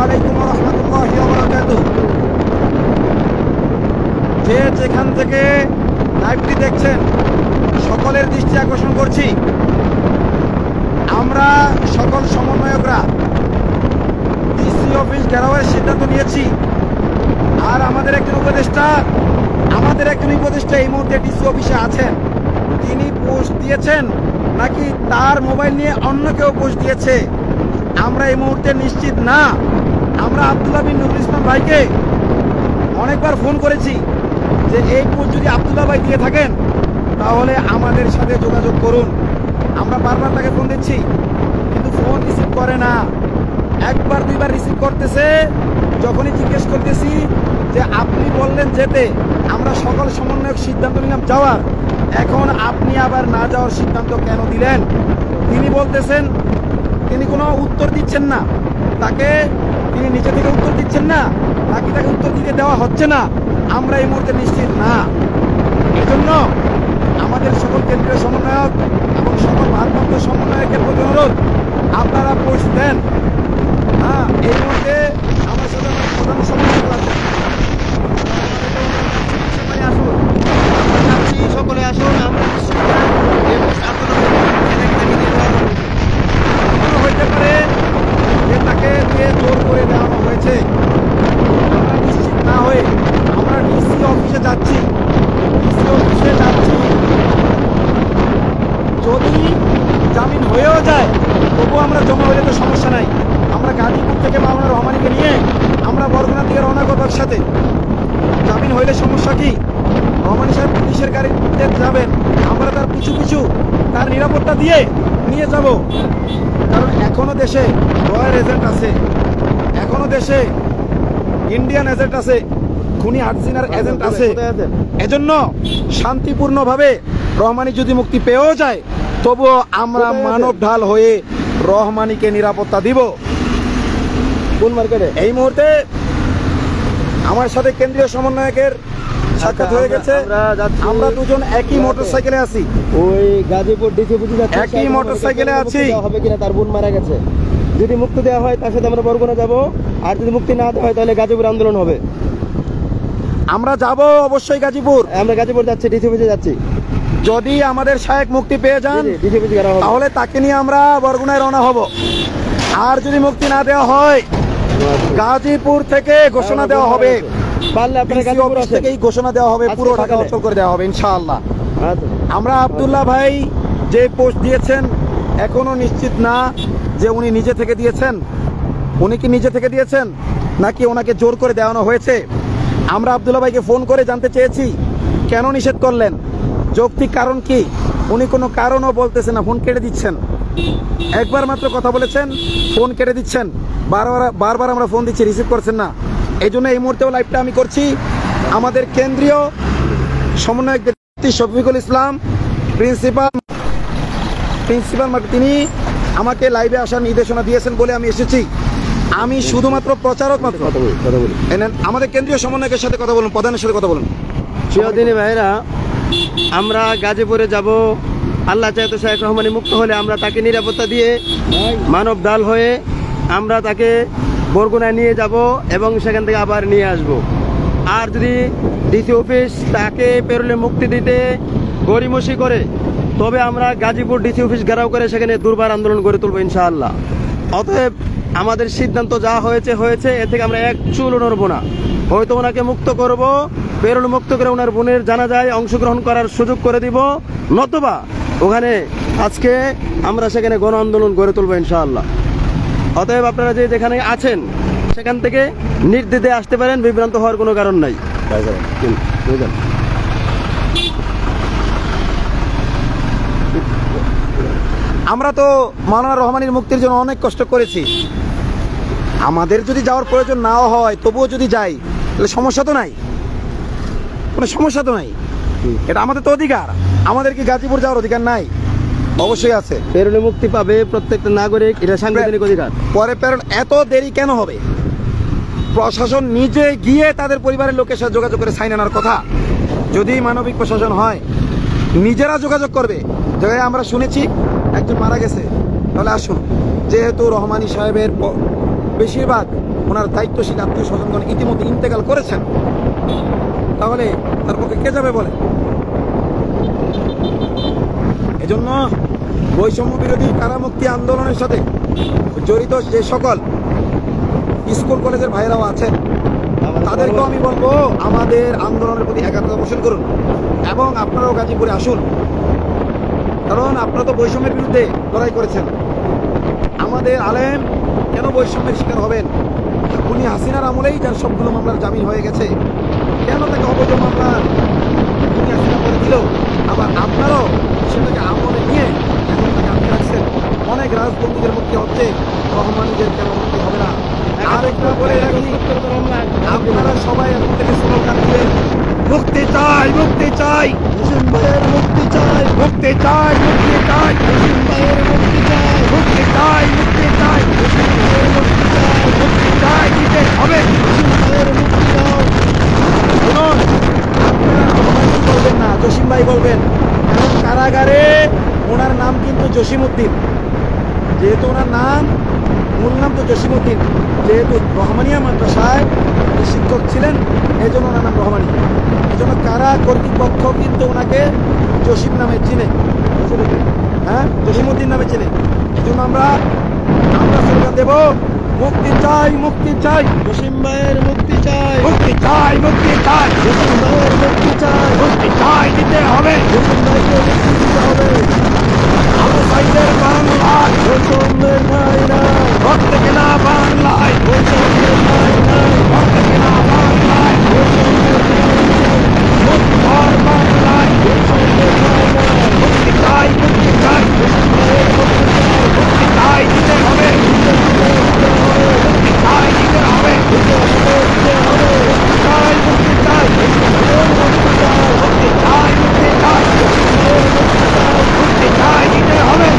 আলাইকুম ওয়া রাহমাতুল্লাহি ওয়া বারাকাতুহু। যে যেখান থেকে লাইভটি দেখছেন সকলের দৃষ্টি আকর্ষণ করছি, আমরা সকল সমন্বয়করা ডিসি অফিস ঘেরাওয়ের সিদ্ধান্ত নিয়েছি। আর আমাদের একজন উপদেষ্টা এই মুহূর্তে ডিসি অফিসে আছেন। তিনি পোস্ট দিয়েছেন নাকি তার মোবাইল নিয়ে অন্য কেউ পোস্ট দিয়েছে, আমরা এই মুহূর্তে নিশ্চিত না। আমরা আব্দুল্লাহ বিন নুরুল ইসলাম ভাইকে অনেকবার ফোন করেছি যে এই পোস্ট যদি আব্দুল্লাহ ভাই দিয়ে থাকেন তাহলে আমাদের সাথে যোগাযোগ করুন। আমরা বারবার তাকে ফোন দিচ্ছি কিন্তু ফোন রিসিভ করে না। একবার দুইবার রিসিভ করতেছে, যখনই জিজ্ঞেস করতেছি যে আপনি বললেন যেতে, আমরা সকল সমন্বয়ক সিদ্ধান্ত নিলাম যাওয়ার, এখন আপনি আবার না যাওয়ার সিদ্ধান্ত কেন দিলেন? তিনি বলতেছেন তিনি কোনো উত্তর দিচ্ছেন না, তিনি নিজে থেকে উত্তর দিচ্ছেন না নাকি তাকে উত্তর দিতে দেওয়া হচ্ছে না, আমরা এই মুহূর্তে নিশ্চিত না। এজন্য আমাদের সকল কেন্দ্রীয় সমন্বয়ক এবং সকল ভারপ্রাপ্ত সমন্বয়কের প্রতি অনুরোধ, আপনারা পোস্ট দেন। এই মুহূর্তে আমার সাথে প্রধান সমন্বয়ক আছেন, সকলে আসুন। আমরা হইতে পারে যে তাকে দিয়ে জোর করে দেওয়ানো হয়েছে, আমরা নিশ্চিত না হয়ে আমরা ডিসি অফিসে যাচ্ছি। যদি জামিন হয়েও যায় তবুও আমরা জমা হলে তো সমস্যা নাই। আমরা গাজীপুর থেকে মাওলানা রহমানীকে নিয়ে আমরা বরগুনা থেকে রওনা করবো একসাথে। জামিন হইলে সমস্যা কি? রহমানী সাহেব পুলিশের গাড়িতে যাবেন, আমরা তার পিছু তার নিরাপত্তা দিয়ে নিয়ে যাব। কারণ এখনো দেশে রয়্যাল এজেন্ট আছে, এখনো দেশে ইন্ডিয়ান এজেন্ট আছে, খুনি হাসিনার এজেন্ট আছে। এজন্য শান্তিপূর্ণভাবে রহমানী যদি মুক্তি পেয়েও যায় তবুও আমরা মানব ঢাল হয়ে রহমানীকে নিরাপত্তা দিব। কোন মার্কেটে এই মুহূর্তে আমার সাথে কেন্দ্রীয় সমন্বয়কের সাক্ষাৎ হয়ে গেছে। আমরা দুজন একই মোটরসাইকেলে আছি, ওই গাজীপুর ডিসি অফিসে যাচ্ছি, একই মোটরসাইকেলে আছি। হবে কিনা তার বোন মারা গেছে, যদি মুক্তি দেওয়া হয় তার সাথে আমরা বরগুনা যাব, আর যদি মুক্তি না দেওয়া হয় তাহলে গাজীপুর আন্দোলন হবে। আমরা যাব অবশ্যই গাজীপুর, আমরা গাজীপুর যাচ্ছি, ডিসি অফিসে যাচ্ছি। যদি আমাদের সাহেব মুক্তি পেয়ে যান তাহলে তাকে নিয়ে আমরা বরগুনায় রওনা হব। আর যদি মুক্তি না দেওয়া হয় গাজীপুর থেকে ঘোষণা দেওয়া হবে, থেকেই ঘোষণা দেওয়া হবে, পুরো ঢাকা অচল করে দেওয়া হবে ইনশাআল্লাহ। আমরা আব্দুল্লাহ ভাই যে পোস্ট দিয়েছেন এখনো নিশ্চিত না যে উনি নিজে থেকে দিয়েছেন। উনি কি নিজে থেকে দিয়েছেন নাকি ওনাকে জোর করে দেওয়ানো হয়েছে? আমরা আব্দুল্লাহ ভাইকে ফোন করে জানতে চেয়েছি কেন নিষেধ করলেন, যৌক্তিক কারণ কি? উনি কোনো কারণও বলতেছেন না, ফোন কেটে দিচ্ছেন। একবার মাত্র কথা বলেছেন, ফোন কেটে দিচ্ছেন। বারবার আমরা ফোন দিচ্ছি, রিসিভ করছেন না। এই জন্য এই মুহূর্তেও লাইভটা আমি করছি। আমাদের কেন্দ্রীয় সমন্বয়ক শফিকুল ইসলাম প্রিন্সিপাল তিনি আমাকে লাইভে আসার নির্দেশনা দিয়েছেন বলে আমি এসেছি। আমি শুধুমাত্র প্রচারক মাত্র। আমাদের কেন্দ্রীয় সমন্বয়কের সাথে কথা বলুন, প্রধানের সাথে কথা বলুন। চিরদিনী ভাইরা, আমরা গাজীপুরে যাব, আল্লাহ চাহে তো শাহেখ রহমানী মুক্ত হলে আমরা তাকে নিরাপত্তা দিয়ে মানব ঢাল হয়ে আমরা তাকে বরগুনায় নিয়ে যাব এবং সেখান থেকে আবার নিয়ে আসব। আর যদি ডিসি অফিস তাকে পেরোলে মুক্তি দিতে গড়িমসি করে তবে আমরা গাজীপুর ডিসি অফিস ঘেরাও করে সেখানে দুর্বার আন্দোলন গড়ে তুলব ইনশাআল্লাহ। অতএব আমাদের সিদ্ধান্ত যা হয়েছে এ থেকে আমরা এক চুলও নড়ব না। হয়তো ওনাকে মুক্ত করব, পেরোল মুক্ত করে ওনার বোনের জানাজায় অংশগ্রহণ করার সুযোগ করে দিব, নতুবা ওখানে আজকে আমরা সেখানে গণ আন্দোলন গড়ে তুলব ইনশাআল্লাহ। অতএব আপনারা যে যেখানে আছেন সেখান থেকে নির্দ্বিধায় আসতে পারেন, বিভ্রান্ত হওয়ার কোনো কারণ নাই। আমরা তো মাওলানা রহমানীর মুক্তির জন্য অনেক কষ্ট করেছি। আমাদের যদি যাওয়ার প্রয়োজন নাও হয় তবুও যদি যাই তাহলে সমস্যা তো নাই, কোনো সমস্যা তো নাই। এটা আমাদের তো অধিকার। আমাদের কি গাজীপুর যাওয়ার অধিকার নাই? অবশ্যই আছে। পেরোলে মুক্তি পাবে প্রত্যেকটা নাগরিক, এটা সাংবিধানিক অধিকার। পরে প্রেরণ এত দেরি কেন হবে? প্রশাসন নিজে গিয়ে তাদের পরিবারের লোকের সাথে যোগাযোগ করে সাইন আনার কথা। যদি মানবিক প্রশাসন হয় নিজেরা যোগাযোগ করবে। জায়গায় আমরা শুনেছি একজন মারা গেছে, তাহলে আসুন, যেহেতু রহমানী সাহেবের বেশিরভাগ ওনার দায়িত্বশীল আত্মীয় স্বজনগণ ইতিমধ্যে ইন্তেকাল করেছেন, তাহলে তার পক্ষে কে যাবে বলে? এজন্য বৈষম্য বিরোধী কারামুক্তি আন্দোলনের সাথে জড়িত যে সকল স্কুল কলেজের ভাইরাও আছেন তাদেরকেও আমি বলবো আমাদের আন্দোলনের প্রতি একাত্মতা পোষণ করুন এবং আপনারাও গাজীপুরে আসুন, কারণ আপনারা তো বৈষম্যের বিরুদ্ধে লড়াই করেছেন। আমাদের আলেম কেন বৈষম্যের শিকার হবেন? খুনি হাসিনার আমলেই যার সবগুলো মামলার জামিন হয়ে গেছে, কেন তাকে অবৈধ মামলার খুনি হাসিনা করে দিল? আবার আপনারাও সেটাকে আমলে নিয়ে এখন তাকে আটকে রাখছেন। অনেক রাজবন্দীদের মুক্তি হচ্ছে, রহমানীদের কেন মুক্তি হবে না? আরেকটা বলে রাখি, আপনারা সবাই এখন থেকে স্লোগান দিলেন, মুক্তি চাই, মুক্তি চাই, জসিম ভাইয়ের মুক্তি চাই, মুক্তি চাই, মুক্তি চাই, জসিম ভাইয়ের মুক্তি চাই, মুক্তি চাই, মুক্তি চাই, জসিম ভাইয়ের মুক্তি চাই, মুক্তি চাই, দিতে হবে, জসিম ভাইয়ের মুক্তি দাও। শুনুন, আপনারা রহমানী বলবেন না, জসিম ভাই বলবেন, কারণ কারাগারে ওনার নাম কিন্তু জসিমউদ্দিন, যেহেতু ওনার নাম মূল নাম তো জসিমউদ্দিন, যেহেতু রহমানিয়া মাদ্রাসায় শিক্ষক ছিলেন এই জন্য ওনার নাম রহমানী। এই জন্য কারা কর্তৃপক্ষ কিন্তু ওনাকে জসিম নামে চিনে, হ্যাঁ জসিমউদ্দিন নামে চিনে। এই জন্য আমরা স্লোগান দেব, মুক্তি চাই, মুক্তি চাই, জসিম ভাইয়ের মুক্তি চাই, মুক্তি চাই, মুক্তি চাই, জসিম ভাইয়ের মুক্তি চাই, মুক্তি চাই, দিতে হবে, জসিম ভাইকে মুক্তি দিতে হবে। আবু সাইদের বাংলায় বৈষম্যের ঠাঁই নাই, রক্ত কেনা বাংলায়, বৈষম্যের ঠাঁই নাই, রক্ত কেনা বাংলায়, বৈষম্যের ঠাঁই নাই, মুক্তর বাংলায়, বৈষম্যের ঠাঁই নাই, মুক্তি চাই, মুক্তি চাই, জসিম ভাইয়ের মুক্তি চাই, মুক্তি চাই, দিতে হবে, মুক্তি চাই, দিতে হবে, মুক্তি চাই, মুক্তি চাই, মুক্তি চাই, মুক্তি চাই, মুক্তি চাই, দিতে হবে,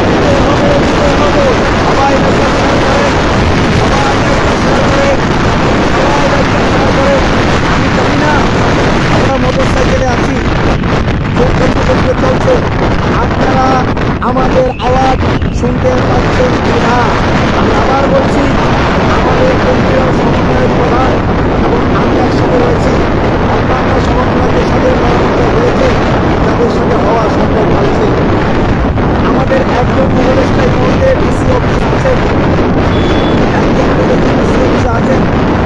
সবাই শেয়ার করেন, সবাই শেয়ার করেন, সবাই শেয়ার করেন। আমি জানি না আমরা মোটর সাইকেলে আছি, চলছে, আপনারা আমাদের আওয়াজ শুনতে পাচ্ছেন কিনা? আমি আবার বলছি, আমাদের কেন্দ্রীয় সমন্বয়ের প্রধান এবং আমি একসাথে রয়েছি, অন্যান্য সমন্বয়কের সাথে পরামর্শ হয়েছে, তাদের সাথে হওয়া সম্ভব হয়েছে। আমাদের একজন উপদেষ্টা এই মুহূর্তে ডিসি অফিস আছেন, একজন উপদেষ্টা ডিসি অফিসে আছেন,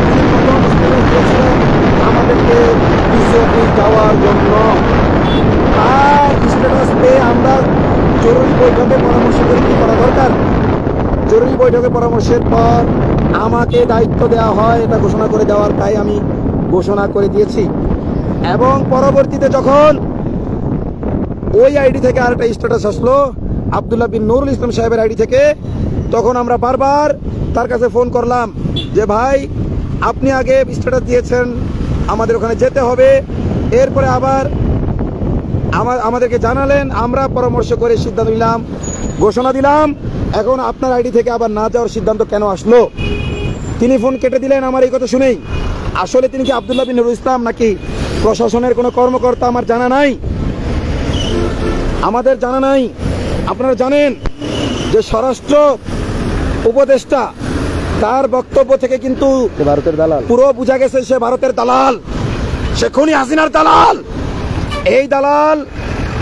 তিনি প্রথম স্টেজে দিয়েছিলেন আমাদেরকে ডিসি অফিস যাওয়ার জন্য। তার স্ট্যাটাস পেয়ে আমরা জরুরি বৈঠকে পরামর্শ করে কি করা দরকার। জরুরি বৈঠকে পরামর্শের পর আমাকে দায়িত্ব দেওয়া হয়, এটা ঘোষণা করে দেওয়ার, তাই আমি ঘোষণা করে দিয়েছি। এবং পরবর্তীতে যখন ওই আইডি থেকে আরেকটা স্ট্যাটাস আসলো আব্দুল্লাহ বিন নুরুল ইসলাম সাহেবের আইডি থেকে, তখন আমরা বারবার তার কাছে ফোন করলাম যে ভাই আপনি আগে স্ট্যাটাস দিয়েছেন আমাদের ওখানে যেতে হবে, এরপরে আবার আমাদেরকে জানালেন, আমরা পরামর্শ করে সিদ্ধান্ত নিলাম, ঘোষণা দিলাম। এখন আপনার আইডি থেকে আবার না যাওয়ার সিদ্ধান্ত কেন আসলো? তিনি ফোন কেটে দিলেন আমার এই কথা শুনেই। আসলে তিনি কি আব্দুল্লাহ বিন নুরুল ইসলাম নাকি প্রশাসনের কোনো কর্মকর্তা আমার জানা নাই, আমাদের জানা নাই। আপনারা জানেন যে স্বরাষ্ট্র উপদেষ্টা, তার বক্তব্য থেকে কিন্তু ভারতের দালাল পুরো বোঝা গেছে সে ভারতের দালাল, সে খুনি হাসিনার দালাল। এই দালাল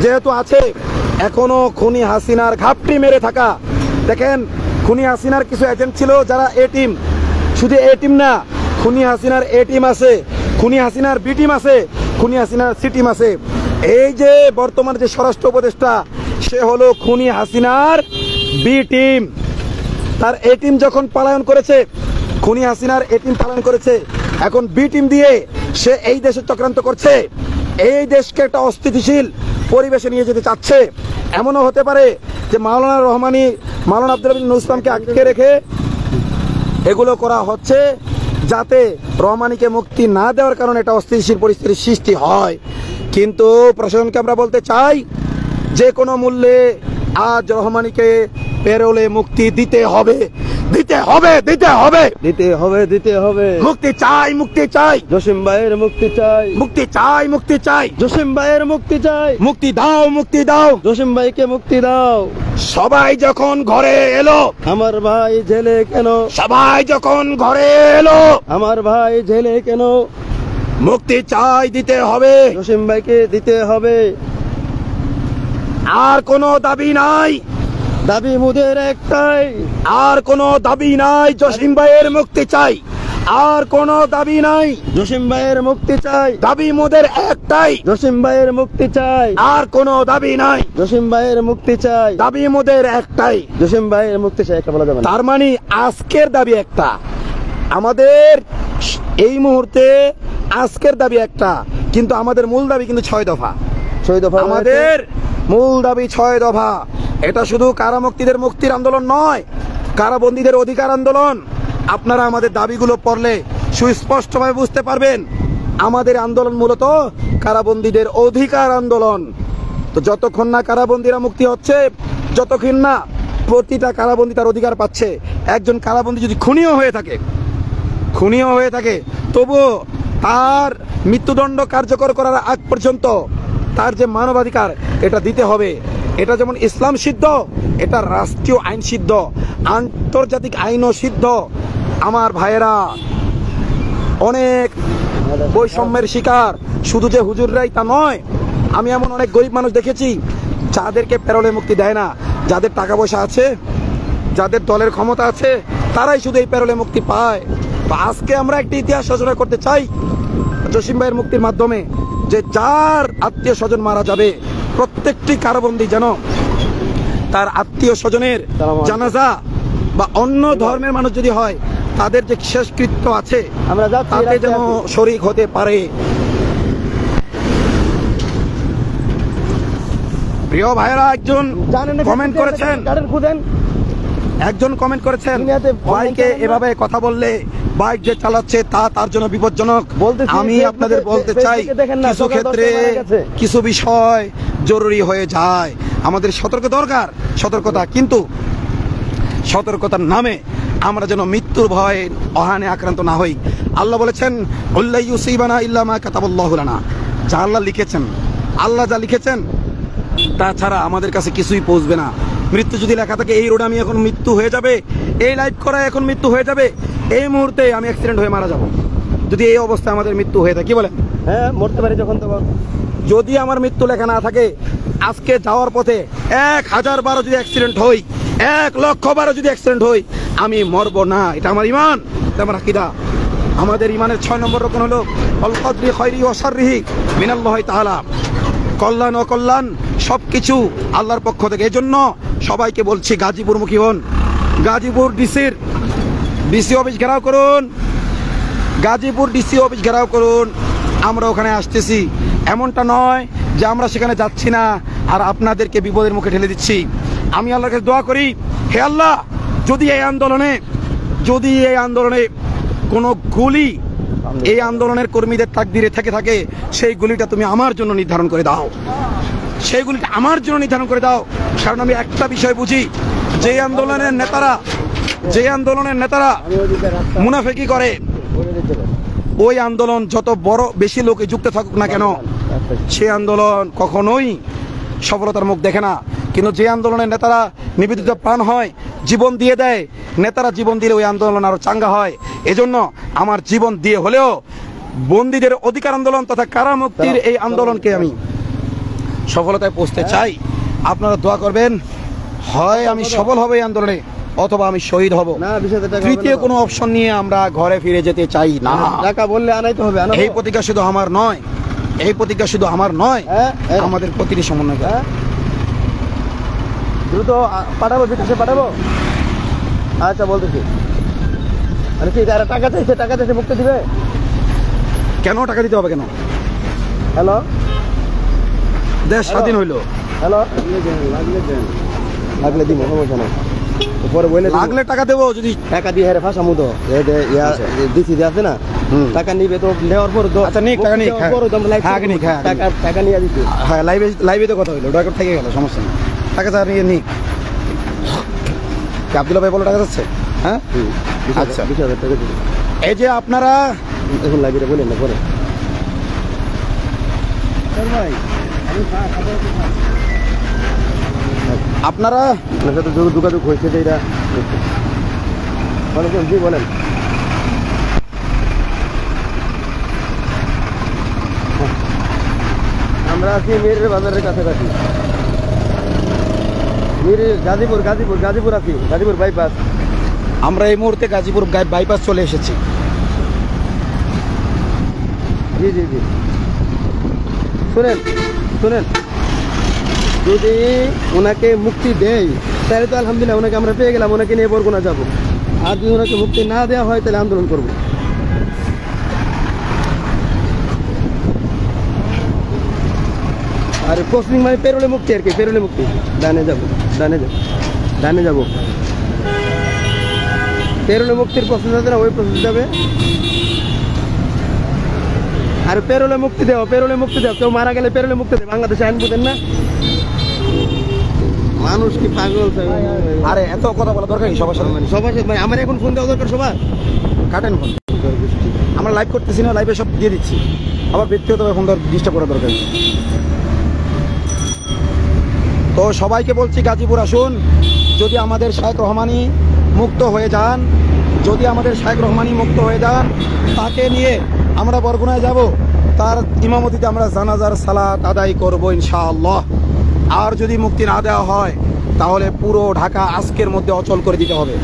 যেহেতু আছে, এখনো খুনি হাসিনার ঘাপটি মেরে থাকা। দেখেন, খুনি হাসিনার কিছু এজেন্ট ছিল যারা এ টিম, শুধু এ টিম না, খুনি হাসিনার এ টিম আছে, খুনি হাসিনার বি টিম আছে, খুনি হাসিনার সি টিম আছে। এই যে বর্তমানে যে স্বরাষ্ট্র উপদেষ্টা, সে হলো খুনি হাসিনার বি টিম। তার এ টিম যখন পলায়ন করেছে, খুনি হাসিনার এ টিম পলায়ন করেছে, এখন বি টিম দিয়ে সে এই দেশে চক্রান্ত করছে, এই দেশকে একটা অস্থিতিশীল পরিবেশে নিয়ে যেতে চাচ্ছে। এমনও হতে পারে যে মাওলানা আব্দুল্লাহ বিন নুরুল ইসলামকে আটকে রেখে এগুলো করা হচ্ছে, যাতে রহমানীকে মুক্তি না দেওয়ার কারণে একটা অস্থিতিশীল পরিস্থিতির সৃষ্টি হয়। কিন্তু প্রশাসনকে আমরা বলতে চাই, যে কোনো মূল্যে আজ রহমানীকে পেরোলে মুক্তি দিতে হবে। দিতে হবে, দিতে হবে, দিতে হবে, দিতে হবে। মুক্তি চাই, মুক্তি চাই, জসিম ভাইয়ের মুক্তি চাই, মুক্তি চাই, মুক্তি চাই, জসিম ভাইয়ের মুক্তি চাই। মুক্তি দাও, মুক্তি দাও। জসিম ভাইকে মুক্তি দাও। সবাই যখন ঘরে এলো, আমার ভাই জেলে কেন? সবাই যখন ঘরে এলো, আমার ভাই জেলে কেন? মুক্তি চাই, দিতে হবে। জসিম ভাইকে দিতে হবে। আর কোনো দাবি নাই, দাবি মুদের একটাই, আর কোনো দাবি নাই, জসিম ভাইয়ের মুক্তি চাই। আর কোনো দাবি নাই, জসিম ভাইয়ের মুক্তি চাই। দাবি মোদের একটাই, জসিম ভাইয়ের মুক্তি চাই। আর কোনো দাবি নাই, জসিম ভাইয়ের মুক্তি চাই। দাবি মোদের একটাই। জসিম ভাইয়ের মুক্তি চাই, একটা বলা যাবে না। তার মানে আজকের দাবি একটা, আমাদের এই মুহূর্তে আজকের দাবি একটা, কিন্তু আমাদের মূল দাবি কিন্তু 6 দফা। 6 দফা আমাদের মূল দাবি 6 দফা। এটা শুধু কারামুক্তিদের মুক্তির আন্দোলন নয়, কারাবন্দীদের অধিকার আন্দোলন। আপনারা আমাদের দাবিগুলো পড়লে সুস্পষ্টভাবে বুঝতে পারবেন আমাদের আন্দোলন মূলত কারাবন্দীদের অধিকার আন্দোলন। তো যতক্ষণ না কারাবন্দীরা মুক্তি হচ্ছে, যতক্ষণ না প্রতিটা কারাবন্দী তার অধিকার পাচ্ছে, একজন কারাবন্দী যদি খুনিও হয়ে থাকে, তবুও তার মৃত্যুদণ্ড কার্যকর করার আগ পর্যন্ত তার যে মানবাধিকার এটা দিতে হবে। এটা যেমন ইসলাম সিদ্ধ, এটা রাষ্ট্রীয় আইন সিদ্ধ, আন্তর্জাতিক আইনও সিদ্ধ। আমার ভাইয়েরা অনেক বৈষম্যের শিকার, শুধু যে হুজুররাই তা নয়। আমি এমন অনেক গরিব মানুষ দেখেছি যাদেরকে প্যারোলে মুক্তি দেয় না। যাদের টাকা পয়সা আছে, যাদের দলের ক্ষমতা আছে, তারাই শুধু এই প্যারোলে মুক্তি পায়। তো আজকে আমরা একটি ইতিহাস রচনা করতে চাই জসিম ভাইয়ের মুক্তির মাধ্যমে, যে যার আত্মীয় স্বজন মারা যাবে, প্রত্যেকটি কারাবন্দী যেন তার আত্মীয় স্বজনের জানাজা বা অন্য ধর্মের মানুষ যদি হয়, তাদের যে শেষকৃত্য আছে আমরা তাতে যেন শরীক হতে পারে। প্রিয় ভাইয়েরা, একজন কমেন্ট করেছেন, বাইকে এভাবে কথা বললে বাইক যে চালাচ্ছে তা তার জন্য বিপজ্জনক। আমি আপনাদের বলতে চাই, কিছু ক্ষেত্রে কিছু বিষয় জরুরি হয়ে যায়, আমাদের সতর্কতা, কিন্তু সতর্কতার নামে আমরা যেন মৃত্যুর ভয়ে অহানে আক্রান্ত না হই। আল্লাহ বলেছেন, আল্লাহ ইউসিবানা ইল্লা মা কাতাবাল্লাহু লানা, যা আল্লাহ যা লিখেছেন তাছাড়া আমাদের কাছে কিছুই পৌঁছবে না। মৃত্যু যদি লেখা থাকে এই রোড আমি এখন মৃত্যু হয়ে যাবে, এই লাইভ করা এখন মৃত্যু হয়ে যাবে, এই মুহূর্তে আমি অ্যাক্সিডেন্ট হয়ে মারা যাব, যদি এই অবস্থায় আমাদের মৃত্যু হয়ে থাকে, কি বলেন? হ্যাঁ, মরতে পারি যখন তখন। যদি আমার মৃত্যু লেখা না থাকে, আজকে যাওয়ার পথে 1000 বারো যদি অ্যাক্সিডেন্ট হই, 1,00,000 বারো যদি অ্যাক্সিডেন্ট হই, আমি মরব না। এটা আমার ইমান, এটা আমার আকীদা। আমাদের ইমানের 6 নম্বর রকম হলো আল কদরি খায়রি ওয়া শাররিহি মিনাল্লাহি তাআলা, কল্যাণ অকল্যাণ সবকিছু আল্লাহর পক্ষ থেকে। এজন্য সবাইকে বলছি, গাজীপুরমুখী হন, গাজীপুর ডিসি অফিস ঘেরাও করুন, গাজীপুর ডিসি অফিস ঘেরাও করুন। আমরা ওখানে আসতেছি, এমনটা নয় যে আমরা সেখানে যাচ্ছি না আর আপনাদেরকে বিপদের মুখে ঠেলে দিচ্ছি। আমি আল্লাহর কাছে দোয়া করি, হে আল্লাহ, যদি এই আন্দোলনে কোনো গুলি এই আন্দোলনের কর্মীদের তাকদিরে থেকে থাকে, সেই গুলিটা তুমি আমার জন্য নির্ধারণ করে দাও, সেই গুলিটা আমার জন্য নির্ধারণ করে দাও। কারণ আমি একটা বিষয় বুঝি, যে আন্দোলনের নেতারা মুনাফিকি করে, ওই আন্দোলন যত বড় বেশি লোকে যুক্ত থাকুক না কেন, সেই আন্দোলন কখনোই সফলতার মুখ দেখে না। কিন্তু যে আন্দোলনের নেতারা নিবেদিত প্রাণ হয়, জীবন দিয়ে দেয়, নেতারা জীবন দিলে ওই আন্দোলন আরো চাঙ্গা হয়। এজন্য আমার জীবন দিয়ে হলেও বন্দীদের অধিকার আন্দোলন তথা কারামুক্তির এই আন্দোলনকে আমি সফলতায় পৌঁছতে চাই। আপনারা দোয়া করবেন, হয় আমি সফল হব এই আন্দোলনে, অথবা আমি শহীদ হব। তৃতীয় কোনো অপশন নিয়ে আমরা ঘরে ফিরে যেতে চাই না। টাকা বললে আনাইতে হবে। এই প্রতিজ্ঞা শুধু আমার নয়, আমাদের প্রতিটি সমন্বয়। দ্রুত পাঠাবো, বিকাশে পাঠাবো। আচ্ছা, বলতেছি, মানে কি যারা টাকা চাইছে মুক্তি দিবে? কেন টাকা দিতে হবে কেন? হ্যালো, দেশ স্বাধীন হইলো। হ্যালো, লাগলে দিব, সমস্যা নাই। পরে বলে লাগলে টাকা দেবো, যদি টাকা দিয়ে হেরে ফাঁসা মুতো দিছি আছে না, টাকা নিবে তো নেওয়ার পর। আচ্ছা, নিক টাকা নিক, টাকা নিয়ে দিচ্ছি। হ্যাঁ, লাইভে তো কথা হইলো, রেকর্ড থেকে গেল, সমস্যা নেই। টাকা নিয়ে নিক। আব্দুল্লাহ ভাই বলো টাকা যাচ্ছে। হ্যাঁ আচ্ছা 20,000 টাকা দিবেন। এই যে আপনারা এখন লাইব্রেরি বলেন না পরে। আপনারা আপনার সাথে যোগাযোগ হয়েছে যে এটা বলেন, জি বলেন। আমরা আছি মিরের বাজারের কাছাকাছি, গাজীপুর আছি, গাজীপুর বাইপাস। আমরা এই মুহূর্তে গাজীপুর বাইপাস চলে এসেছি। জি জি জি শুনেন, যদি ওনাকে মুক্তি দেয় তাহলে তো আলহামদুলিল্লাহ, ওনাকে আমরা পেয়ে গেলাম, ওনাকে নিয়ে বরগুনা যাবো। আর যদি ওনাকে মুক্তি না দেওয়া হয় তাহলে আন্দোলন করব। আর প্রসেসিং মানে পেরোলে মুক্তি আর কি, পেরোলে মুক্তি। ডানে যাবো পেরোলে মুক্তির প্রসেস আছে না, ওই প্রসেস যাবে। আর পেরোলে মুক্তি দেও, কেউ মারা গেলে পেরোলে মুক্তি দেয়। বাংলাদেশে আইন বুঝেন না, মানুষ কি পাগল? আরে এত কথা বলা দরকার সবার সাথে, সবার সাথে আমার এখন ফোন দেওয়া দরকার সবার। কাটেন ফোন, আমরা লাইভ করতেছি না, লাইভে সব দিয়ে দিচ্ছি, আবার ব্যক্তিগতভাবে ফোন ডিস্টার্ব করা দরকার। তো সবাইকে বলছি গাজীপুর আসুন। যদি আমাদের শায়েখ রহমানি মুক্ত হয়ে যান, তাকে নিয়ে আমরা বরগুনায় যাব, তার ইমামতিতে আমরা জানাজার সালাত আদায় করব ইনশাআল্লাহ। আর যদি মুক্তি না দেওয়া হয় তাহলে পুরো ঢাকা আজকের মধ্যে অচল করে দিতে হবে।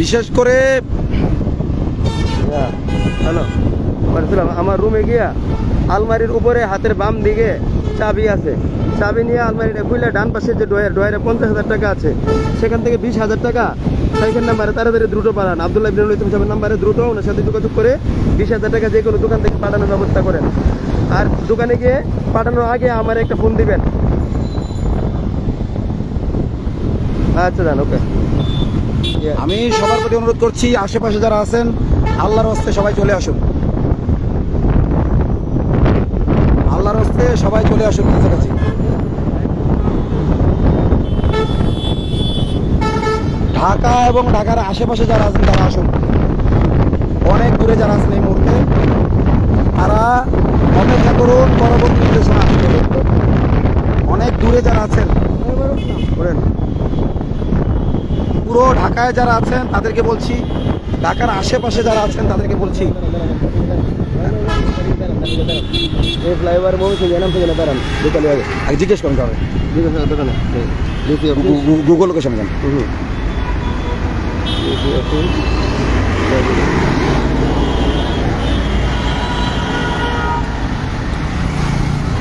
বিশেষ করে হ্যালো, আমার রুমে গিয়া আলমারির উপরে হাতের বাম দিকে চাবি আছে, চাবি নিয়ে আলমারিটা খুলে ডান পাশে যে ডয়ারে 50,000 টাকা আছে, সেখান থেকে 20,000 টাকা সাইকেল নাম্বারে তাড়াতাড়ি দ্রুত পাঠান। আব্দুল্লাহ ইবনে লতিফ সাহেবের নাম্বারে দ্রুত ওনার সাথে যোগাযোগ করে 20,000 টাকা যে কোনো দোকান থেকে পাঠানোর ব্যবস্থা করেন। আর দোকানে গিয়ে পাঠানোর আগে আমার একটা ফোন দিবেন। আচ্ছা যান, ওকে। আমি সবার প্রতি অনুরোধ করছি, আশেপাশে যারা আছেন আল্লাহর হস্তে সবাই চলে আসুন, কাছাকাছি। ঢাকা এবং ঢাকার আশেপাশে যারা আছেন তারা আসুন। অনেক দূরে যারা আছেন এই মুহূর্তে তারা অপেক্ষা করুন পরবর্তী নির্দেশনা আসবে। অনেক দূরে যারা আছেন, পুরো ঢাকায় যারা আছেন তাদেরকে বলছি, ঢাকার আশেপাশে যারা আছেন তাদেরকে বলছি, ফ্লাইওভার জিজ্ঞেস করতে হবে, দোকানে গুগল লোকেশন যান।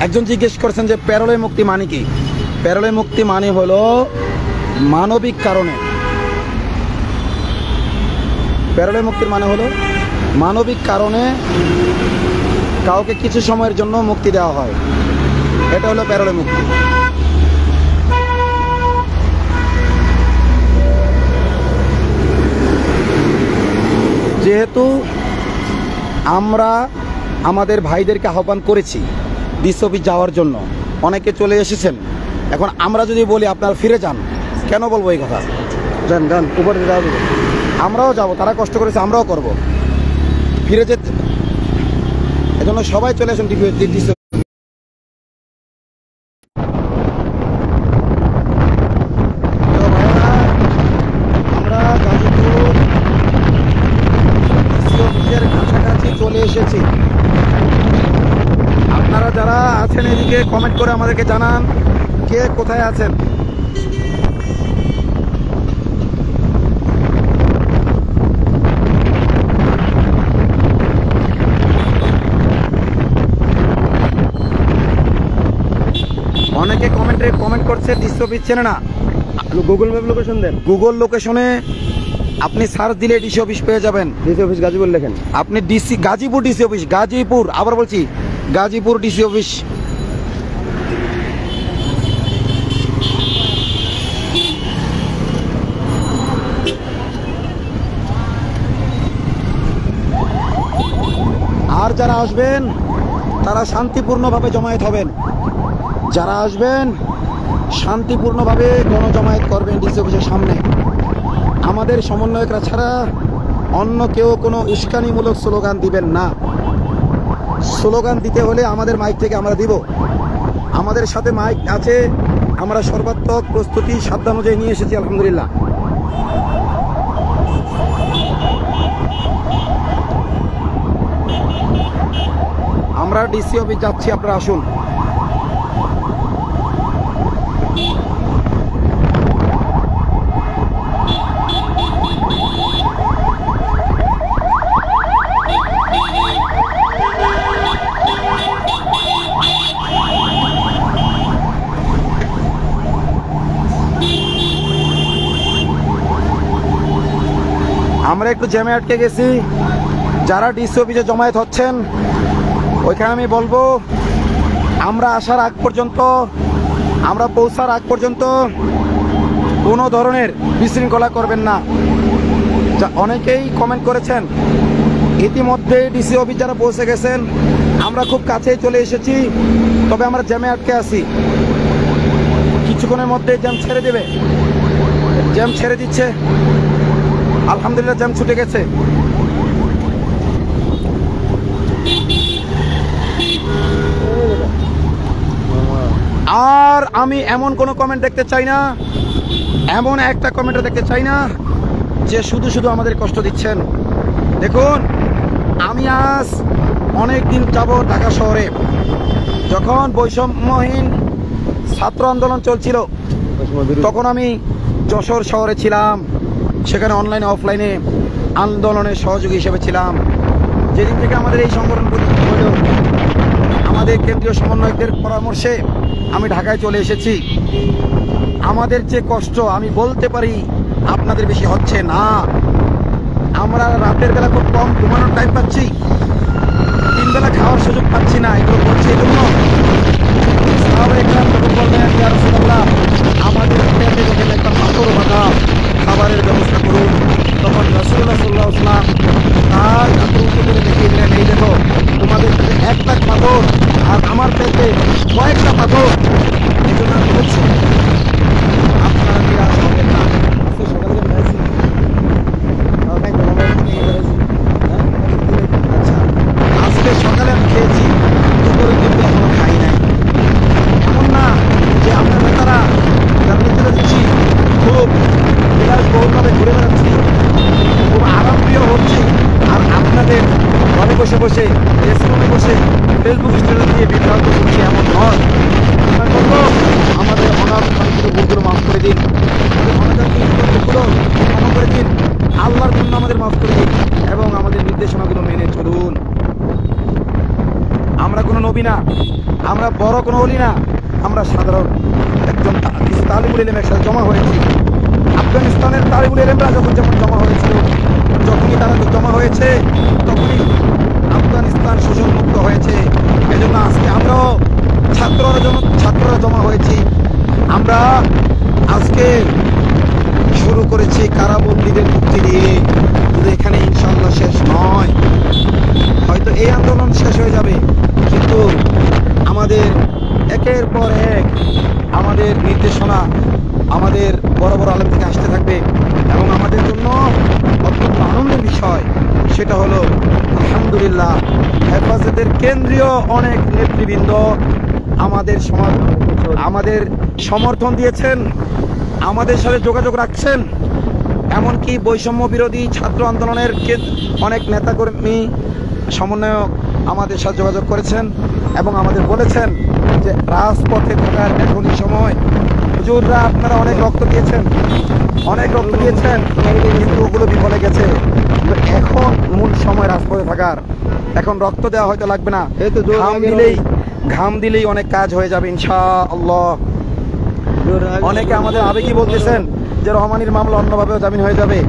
একজন জিজ্ঞেস করছেন যে প্যারোলে মুক্তি মানে কি? প্যারোলে মুক্তি মানে হলো মানবিক কারণে, প্যারোলে মুক্তির মানে হলো মানবিক কারণে কাউকে কিছু সময়ের জন্য মুক্তি দেওয়া হয়, এটা হলো প্যারোলে মুক্তি। যেহেতু আমরা আমাদের ভাইদেরকে আহ্বান করেছি ডিসি অফিস যাওয়ার জন্য, অনেকে চলে এসেছেন, এখন আমরা যদি বলি আপনারা ফিরে যান, কেন বলবো এই কথা? যান উপরে যাবো, আমরাও যাব, তারা কষ্ট করেছে আমরাও করব, ফিরে যেতে। এজন্য সবাই চলে আসুন ডিসি। আমরা গাজীপুর ডিসি অফিসের কাছাকাছি চলে এসেছি। আপনারা যারা আছেন এদিকে কমেন্ট করে আমাদেরকে জানান কে কোথায় আছেন। অনেকে কমেন্ট করছে ডিসি অফিস চেনে না, গুগল ম্যাপ লোকেশন দেন। গুগল লোকেশনে আপনি সার্চ দিলে ডিসি অফিস পেয়ে যাবেন। ডিসি অফিস গাজীপুর লেখেন, আপনি গাজীপুর ডিসি অফিস, গাজীপুর, আবার বলছি গাজীপুর ডিসি অফিস। আর যারা আসবেন তারা শান্তিপূর্ণভাবে জমায়েত হবেন। যারা আসবেন শান্তিপূর্ণভাবে গণজমায়েত করবেন ডিসি অফিসের সামনে। আমাদের সমন্বয়করা ছাড়া অন্য কেউ কোনো উস্কানিমূলক স্লোগান দিবেন না। স্লোগান দিতে হলে আমাদের মাইক থেকে আমরা দিব। আমাদের সাথে মাইক আছে, আমরা সর্বাত্মক প্রস্তুতি সাবধান অনুযায়ী নিয়ে এসেছি আলহামদুলিল্লাহ। আমরা ডিসি অফিস যাচ্ছি, আপনারা আসুন। আমরা একটু জ্যামে আটকে গেছি। যারা ডিসি অফিসে জমায়েত হচ্ছেন ওইখানে আমি বলবো, আমরা আসার আগ পর্যন্ত, আমরা পৌঁছার আগ পর্যন্ত কোনো ধরনের বিশৃঙ্খলা করবেন না। যা অনেকেই কমেন্ট করেছেন, ইতিমধ্যে ডিসি অফিস যারা পৌঁছে গেছেন, আমরা খুব কাছেই চলে এসেছি, তবে আমরা জ্যামে আটকে আছি। কিছুক্ষণের মধ্যে জ্যাম ছেড়ে দেবে, জ্যাম ছেড়ে দিচ্ছে আলহামদুলিল্লাহ, জ্যাম ছুটে গেছে। আর আমি এমন কোনো কমেন্ট দেখতে চাই না, এমন একটা কমেন্টও দেখতে চাই না যে শুধু শুধু আমাদের কষ্ট দিচ্ছেন। দেখুন, আমি আজ অনেক দিন যাব ঢাকা শহরে। যখন বৈষম্যহীন ছাত্র আন্দোলন চলছিল তখন আমি যশোর শহরে ছিলাম, সেখানে অনলাইনে অফলাইনে আন্দোলনের সহযোগী হিসেবে ছিলাম। যেদিন থেকে আমাদের এই সংগঠন প্রতিষ্ঠিত হল, আমাদের কেন্দ্রীয় সমন্বয়কদের পরামর্শে আমি ঢাকায় চলে এসেছি। আমাদের যে কষ্ট আমি বলতে পারি আপনাদের বেশি হচ্ছে না। আমরা রাতের বেলা খুব কম ঘুমানোর টাইম পাচ্ছি, 3 বেলা খাওয়ার সুযোগ পাচ্ছি না। এগুলো করছি এই জন্য আমাদের একটা পাথর বাঁধা খাবারের ব্যবস্থা করুন। তখন রাসূলুল্লাহ সাল্লাল্লাহু আলাইহি ওয়াসাল্লাম তার হাতে উঁচু করে দেখিয়ে দিলেন, এই দেখো তোমাদের পেটে 1 লাখ পাথর আর আমার পেটে কয়েকটা পাথর। এই জন্য আমি বলছি আপনারা নিরাশ হবেন না। আচ্ছা, আজকে সকালে আমি খেয়েছি, দুপুরে কিন্তু এখনো খাই নাই। এমন না যে আমরা নেতারা যারা নেতৃত্ব দিচ্ছি খুব বিলাসবহুলভাবে ঘুরে বেড়াচ্ছি, খুব আরামপ্রিয় হচ্ছি, আর আপনাদের ঘরে বসে বসে রেস্টুরেন্টে বসে ফেসবুক স্ট্যাটাস দিয়ে বিভ্রান্ত করছি, এমন নয়। আমাদের অনাকাঙ্ক্ষিত ভুলগুলো মাফ করে দিন, ভুলগুলো ক্ষমা করে দিন, আল্লাহর জন্য আমাদের মাফ করে দিন এবং আমাদের নির্দেশনাগুলো মেনে চলুন। আমরা কোনো নবী না, আমরা বড় কোনো অলি না, আমরা সাধারণ একজন কিছু তালিবুল ইলম একসাথে জমা হয়েছি। আফগানিস্তানের তালিবুল ইলমরা যখন জমা হয়েছিল, যখনই তারা জমা হয়েছে তখনই আফগানিস্তান শোষণ মুক্ত হয়েছে। এজন্য আজকে আমরাও ছাত্ররা জমা হয়েছি। আমরা আজকে শুরু করেছি কারাবন্দীদের মুক্তি দিয়ে। শুধু এখানে ইনশাআল্লাহ শেষ নয়, হয়তো এই আন্দোলন শেষ হয়ে যাবে, কিন্তু আমাদের একের পর এক আমাদের নির্দেশনা আমাদের বড় বড় আলেম থেকে আসতে থাকবে। এবং আমাদের জন্য অত্যন্ত আনন্দের বিষয় সেটা হলো আলহামদুলিল্লাহ হেফাজতের কেন্দ্রীয় অনেক নেতৃবৃন্দ আমাদের সমর্থন দিয়েছেন, আমাদের সাথে যোগাযোগ রাখছেন। এমনকি বৈষম্য বিরোধী ছাত্র আন্দোলনের অনেক নেতাকর্মী সমন্বয়ক আমাদের সাথে যোগাযোগ করেছেন এবং আমাদের বলেছেন যে রাজপথে থাকার এখনই সময়। হুজুররা আপনারা অনেক রক্ত দিয়েছেন, কিন্তু ওগুলো বিফলে গেছে। এখন মূল সময় রাজপথে থাকার। এখন রক্ত দেওয়া হয়তো লাগবে না, ঘাম দিলেই অনেক কাজ হয়ে যাবে ইনশাআল্লাহ। অনেকে আমাদের আবেগী বলতেছেন যে রহমানির মামলা অন্যভাবেও জামিন হয়ে যাবে।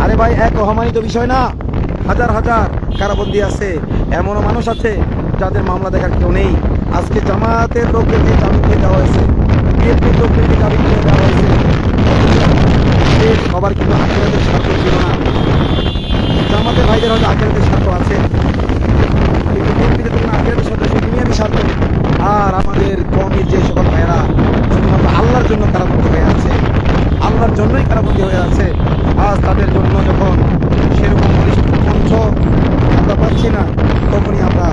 আরে ভাই, এক রহমানি তো বিষয় না, হাজার হাজার কারাবন্দী আছে, এমনও মানুষ আছে যাদের মামলা দেখার কেউ নেই। আজকে জামায়াতের লোকদেরকে জামিন দিয়ে দেওয়া হয়েছে, বিএনপির লোকদেরকে জামিন দিয়ে দেওয়া হয়েছে। সবার কিন্তু আখেরাতের স্বার্থ ছিল না। জামাতের ভাইদের হয়তো আখেরাতের স্বার্থ আছে, কিন্তু দুনিয়াবি যতক্ষণ আখিরাতের সাথে দুনিয়াবি স্বার্থ, আর আমাদের কওমের যে সকল ভাইয়েরা শুধুমাত্র আল্লাহর জন্য কারাবন্দী হয়ে আছে, আল্লাহর জন্যই কারাবন্দী হয়ে আছে, আজ তাদের জন্য যখন সেরকম বলিষ্ঠ কণ্ঠ আমরা পাচ্ছি না, তখনই আমরা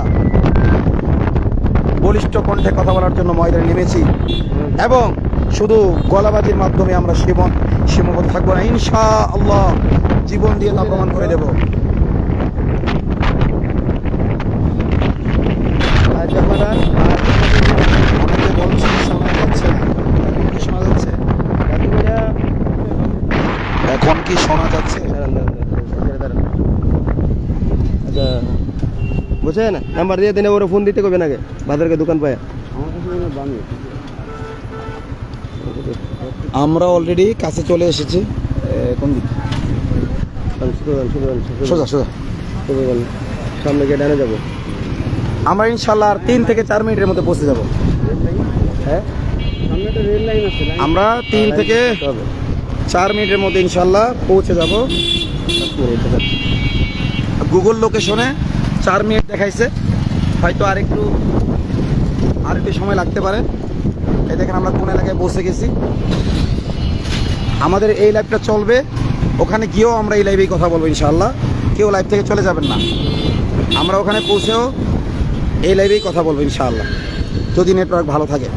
বলিষ্ঠ কণ্ঠে কথা বলার জন্য ময়দানে নেমেছি এবং শুধু গলাবাজির মাধ্যমে আমরা সীমাবদ্ধ থাকবো না, ইনশাআল্লাহ জীবন দিয়ে তা প্রমাণ করে দেব। অনেকে বলছে শোনা যাচ্ছে না, কি শোনা যাচ্ছে? এখন কি শোনা যাচ্ছে? আচ্ছা বুঝছেন, নাম্বার দিয়ে দিনে ওরা ফোন দিতে কবে নাকি বাজারকে দোকান পায়। আমরা অলরেডি কাছে চলে এসেছি। কোন দিক? সোজা সোজা সামনে গিয়ে ডানে যাবো। আমরা ইনশাল্লাহ আর 3 থেকে 4 মিনিটের মধ্যে পৌঁছে যাব। হ্যাঁ আমরা 3 থেকে 4 মিনিটের মধ্যে ইনশাল্লাহ পৌঁছে যাব। গুগল লোকেশনে 4 মিনিট দেখাইছে, হয়তো আরেকটু সময় লাগতে পারে। এই দেখেন আমরা কোন এলাকায় পৌঁছে গেছি। আমাদের এই লাইভটা চলবে, ওখানে গিয়েও আমরা এই লাইভেই কথা বলবো ইনশাআল্লাহ। কেউ লাইভ থেকে চলে যাবেন না, আমরা ওখানে পৌঁছেও এই লাইভেই কথা বলবো ইনশাআল্লাহ, যদি নেটওয়ার্ক ভালো থাকে।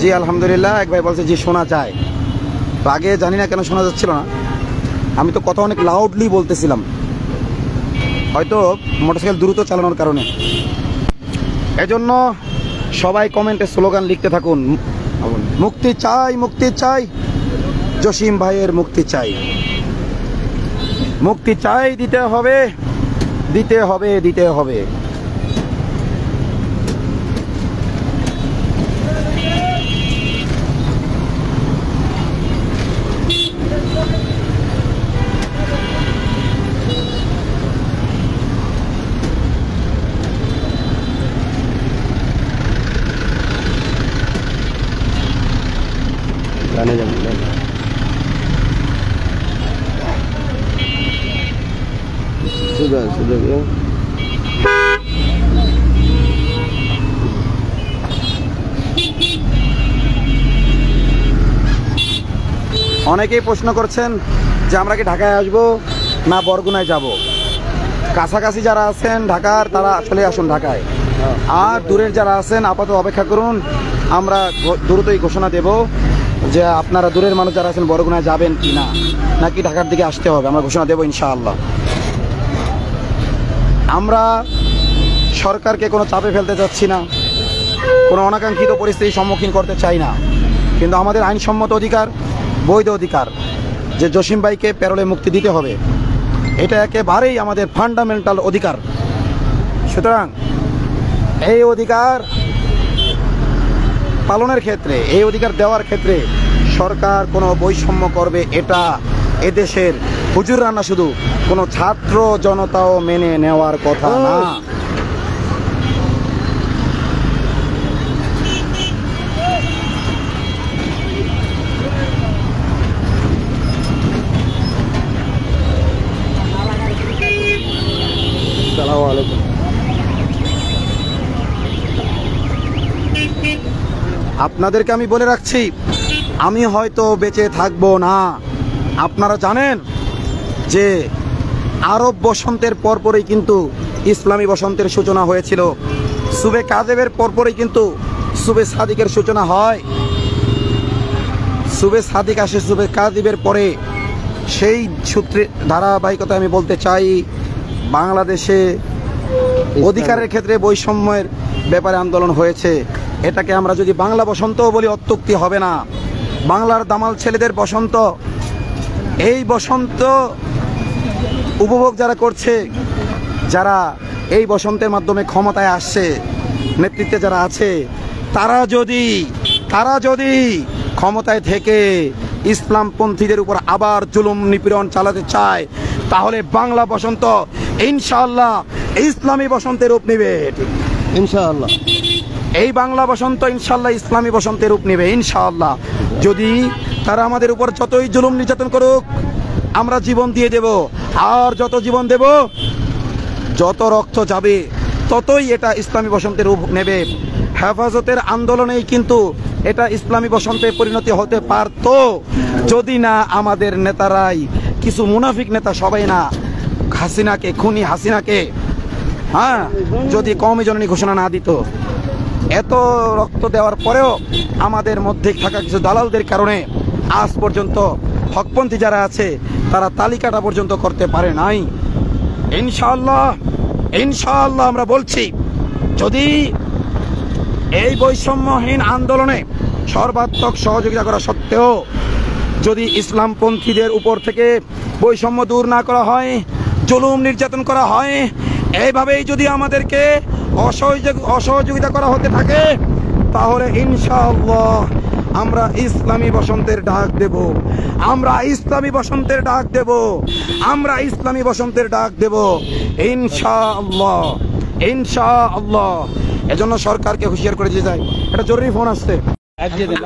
জি আলহামদুলিল্লাহ, এক ভাই বলছে জি শোনা যায়। তো আগে জানি না কেন শোনা যাচ্ছিল না, আমি তো কথা অনেক লাউডলি বলতেছিলাম, হয়তো মোটরসাইকেল দ্রুত চালানোর কারণে। এজন্য সবাই কমেন্টে স্লোগান লিখতে থাকুন, মুক্তি চাই, মুক্তি চাই, জসিম ভাইয়ের মুক্তি চাই, মুক্তি চাই, দিতে হবে, দিতে হবে, দিতে হবে। ডানে যাবো সোজা সোজা গিয়ে। অনেকেই প্রশ্ন করছেন যে আমরা কি ঢাকায় আসবো না বরগুনায় যাব। কাছাকাছি যারা আছেন ঢাকার, তারা চলে আসুন ঢাকায়, আর দূরের যারা আছেন আপাতত অপেক্ষা করুন। আমরা দ্রুতই ঘোষণা দেব যে আপনারা দূরের মানুষ যারা আছেন বরগুনায় যাবেন কি না, নাকি ঢাকার দিকে আসতে হবে, আমরা ঘোষণা দেব ইনশাআল্লাহ। আমরা সরকারকে কোনো চাপে ফেলতে চাচ্ছি না, কোনো অনাকাঙ্ক্ষিত পরিস্থিতির সম্মুখীন করতে চাই না, কিন্তু আমাদের আইনসম্মত অধিকার, বৈধ অধিকার যে জসিম ভাইকে প্যারোলে মুক্তি দিতে হবে, এটা একেবারেই আমাদের ফান্ডামেন্টাল অধিকার। সুতরাং এই অধিকার পালনের ক্ষেত্রে, এই অধিকার দেওয়ার ক্ষেত্রে সরকার কোনো বৈষম্য করবে, এটা এদেশের হুজুররা না, শুধু কোনো ছাত্র জনতাও মেনে নেওয়ার কথা না। আসসালামু আলাইকুম। আপনাদেরকে আমি বলে রাখছি, আমি হয়তো বেঁচে থাকবো না। আপনারা জানেন যে আরব বসন্তের পরপরই কিন্তু ইসলামী বসন্তের সূচনা হয়েছিল, সুবে কাদেবের পরপরই কিন্তু সুবে সাদিকের সূচনা হয়। সুবে সাদিক আসে সুবে কাদিবের পরে। সেই সূত্রে ধারাবাহিকতা আমি বলতে চাই, বাংলাদেশে অধিকারের ক্ষেত্রে বৈষম্যের ব্যাপারে আন্দোলন হয়েছে। এটাকে আমরা যদি বাংলা বসন্ত বলি অত্যুক্তি হবে না। বাংলার দামাল ছেলেদের বসন্ত, এই বসন্ত উপভোগ যারা করছে, যারা এই বসন্তের মাধ্যমে ক্ষমতায় আসছে, নেতৃত্বে যারা আছে, তারা যদি ক্ষমতায় থেকে ইসলামপন্থীদের উপর আবার জুলুম নিপীড়ন চালাতে চায়, তাহলে বাংলা বসন্ত ইনশাআল্লাহ ইসলামী বসন্তের রূপ নেবে। ইনশাআল্লাহ এই বাংলা বসন্ত ইনশাআল্লাহ ইসলামী বসন্তের রূপ নেবে ইনশাআল্লাহ, যদি তারা আমাদের উপর যতই জুলুম নির্যাতন করুক আমরা জীবন দিয়ে দেব, আর যত জীবন দেব, যত রক্ত যাবে, ততই এটা ইসলামী বসন্তের রূপ নেবে। হেফাজতের আন্দোলনেই কিন্তু এটা ইসলামী বসন্তে পরিণতি হতে পারত, যদি না আমাদের নেতারাই, কিছু মুনাফিক নেতা, সবাই না, হাসিনাকে, খুনি হাসিনাকে যদি কওমি জননী ঘোষণা না দিত। এত রক্ত দেওয়ার পরেও আমাদের মধ্যে থাকা কিছু দালালদের কারণে আজ পর্যন্ত হকপন্থী যারা আছে তারা তালিকাটা পর্যন্ত করতে পারে নাই। ইনশাআল্লাহ ইনশাআল্লাহ আমরা বলছি, যদি এই বৈষম্যহীন আন্দোলনে সর্বাত্মক সহযোগিতা করা সত্ত্বেও যদি ইসলামপন্থীদের উপর থেকে বৈষম্য দূর না করা হয়, জুলুম নির্যাতন করা হয়, এইভাবেই যদি আমাদেরকে অসহযোগিতা করা হতে থাকে, তাহলে ইনশাআল্লাহ আমরা ইসলামী বসন্তের ডাক দেব, আমরা ইসলামী বসন্তের ডাক দেব, আমরা ইসলামী বসন্তের ডাক দেব ইনশাআল্লাহ ইনশাআল্লাহ। এজন্য সরকারকে হুঁশিয়ার করে দিয়ে যায়। এটা জরুরি ফোন আসছে।